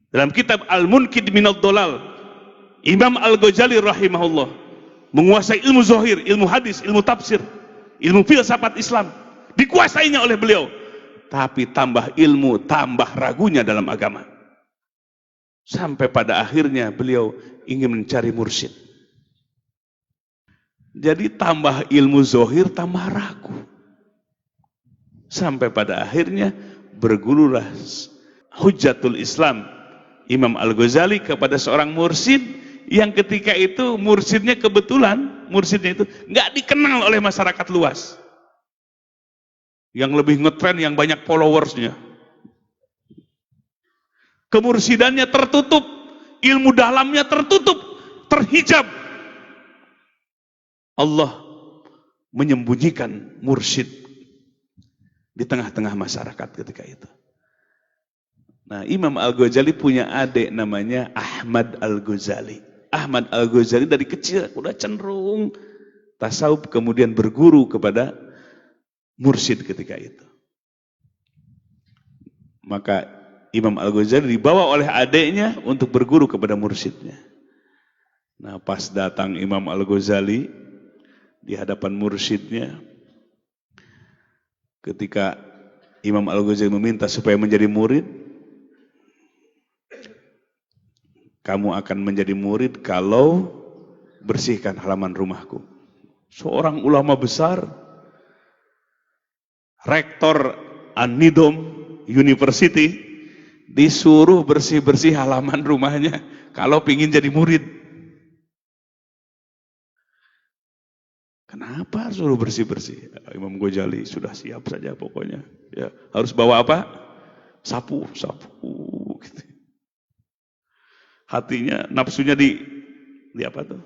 Dalam kitab Al-Munqidh Minadh Dhalal, Imam Al-Ghazali rahimahullah menguasai ilmu zahir, ilmu hadis, ilmu tafsir, ilmu filsafat Islam, dikuasainya oleh beliau. Tapi tambah ilmu, tambah ragunya dalam agama. Sampai pada akhirnya beliau ingin mencari mursyid. Jadi tambah ilmu zahir, tambah ragu. Sampai pada akhirnya bergurulah Hujjatul Islam Imam Al-Ghazali kepada seorang mursyid yang ketika itu mursyidnya kebetulan, mursyidnya itu nggak dikenal oleh masyarakat luas. Yang lebih ngetren yang banyak followersnya. Kemursidannya tertutup, ilmu dalamnya tertutup, terhijab. Allah menyembunyikan mursyid di tengah-tengah masyarakat ketika itu. Nah, Imam Al-Ghazali punya adik namanya Ahmad Al-Ghazali. Ahmad Al-Ghazali dari kecil udah cenderung tasawuf, kemudian berguru kepada mursyid ketika itu. Maka Imam Al-Ghazali dibawa oleh adiknya untuk berguru kepada mursyidnya. Nah, pas datang Imam Al-Ghazali di hadapan mursyidnya, ketika Imam Al-Ghazali meminta supaya menjadi murid, kamu akan menjadi murid kalau bersihkan halaman rumahku. Seorang ulama besar, rektor An-Nidom University, disuruh bersih-bersih halaman rumahnya kalau ingin jadi murid. Kenapa suruh bersih-bersih? Imam Ghazali sudah siap saja pokoknya. Ya, harus bawa apa? Sapu gitu. Hatinya, nafsunya di apa tuh?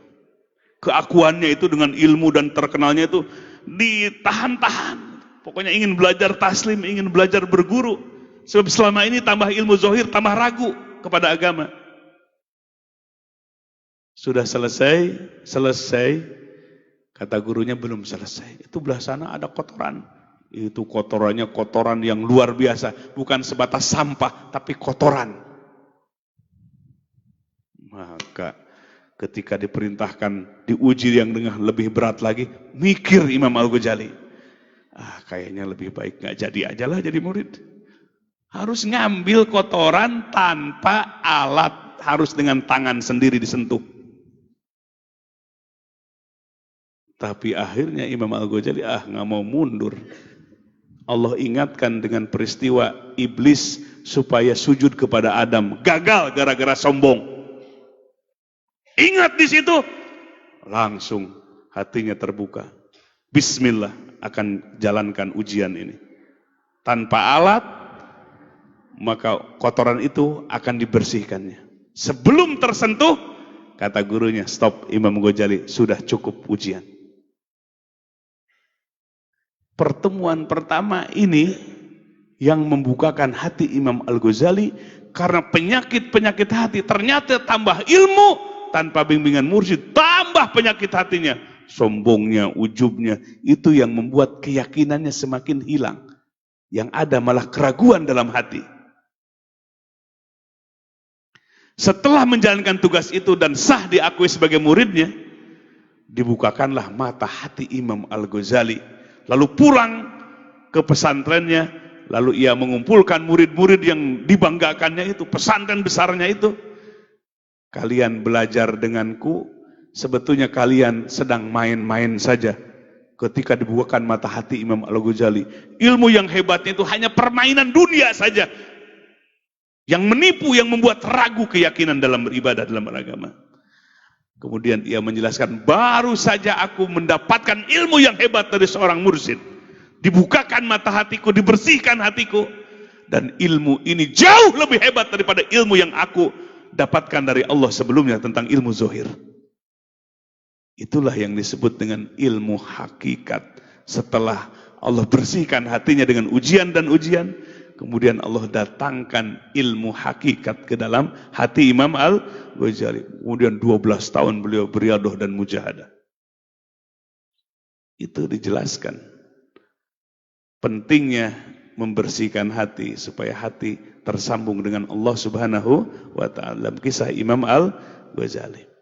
Keakuannya itu dengan ilmu dan terkenalnya itu ditahan-tahan. Pokoknya ingin belajar taslim, ingin belajar berguru. Sebab selama ini tambah ilmu zahir, tambah ragu kepada agama. Sudah selesai. Kata gurunya belum selesai. Itu belah sana ada kotoran. Itu kotorannya kotoran yang luar biasa. Bukan sebatas sampah, tapi kotoran. Maka ketika diperintahkan diuji yang dengan lebih berat lagi, mikir Imam Al-Ghazali, kayaknya lebih baik gak jadi aja lah jadi murid. Harus ngambil kotoran tanpa alat, harus dengan tangan sendiri disentuh. Tapi akhirnya Imam Al-Ghazali gak mau mundur. Allah ingatkan dengan peristiwa iblis supaya sujud kepada Adam, gagal gara-gara sombong. Ingat di situ, langsung hatinya terbuka. Bismillah, akan jalankan ujian ini. Tanpa alat, maka kotoran itu akan dibersihkannya. Sebelum tersentuh, kata gurunya, stop Imam Ghazali, sudah cukup ujian. Pertemuan pertama ini yang membukakan hati Imam Al-Ghazali, karena penyakit-penyakit hati ternyata tambah ilmu, tanpa bimbingan mursyid, tambah penyakit hatinya. Sombongnya, ujubnya, itu yang membuat keyakinannya semakin hilang. Yang ada malah keraguan dalam hati. Setelah menjalankan tugas itu dan sah diakui sebagai muridnya, dibukakanlah mata hati Imam Al-Ghazali. Lalu pulang ke pesantrennya, lalu ia mengumpulkan murid-murid yang dibanggakannya itu, pesantren besarnya itu. Kalian belajar denganku, sebetulnya kalian sedang main-main saja. Ketika dibukakan mata hati Imam Al-Ghazali, ilmu yang hebatnya itu hanya permainan dunia saja. Yang menipu, yang membuat ragu keyakinan dalam beribadah, dalam beragama. Kemudian ia menjelaskan, baru saja aku mendapatkan ilmu yang hebat dari seorang mursyid. Dibukakan mata hatiku, dibersihkan hatiku. Dan ilmu ini jauh lebih hebat daripada ilmu yang aku dapatkan dari Allah sebelumnya tentang ilmu zahir. Itulah yang disebut dengan ilmu hakikat. Setelah Allah bersihkan hatinya dengan ujian dan ujian, kemudian Allah datangkan ilmu hakikat ke dalam hati Imam Al-Ghazali. Kemudian 12 tahun beliau beriadah dan mujahadah. Itu dijelaskan pentingnya membersihkan hati supaya hati tersambung dengan Allah Subhanahu wa taala. Dalam kisah Imam Al-Ghazali.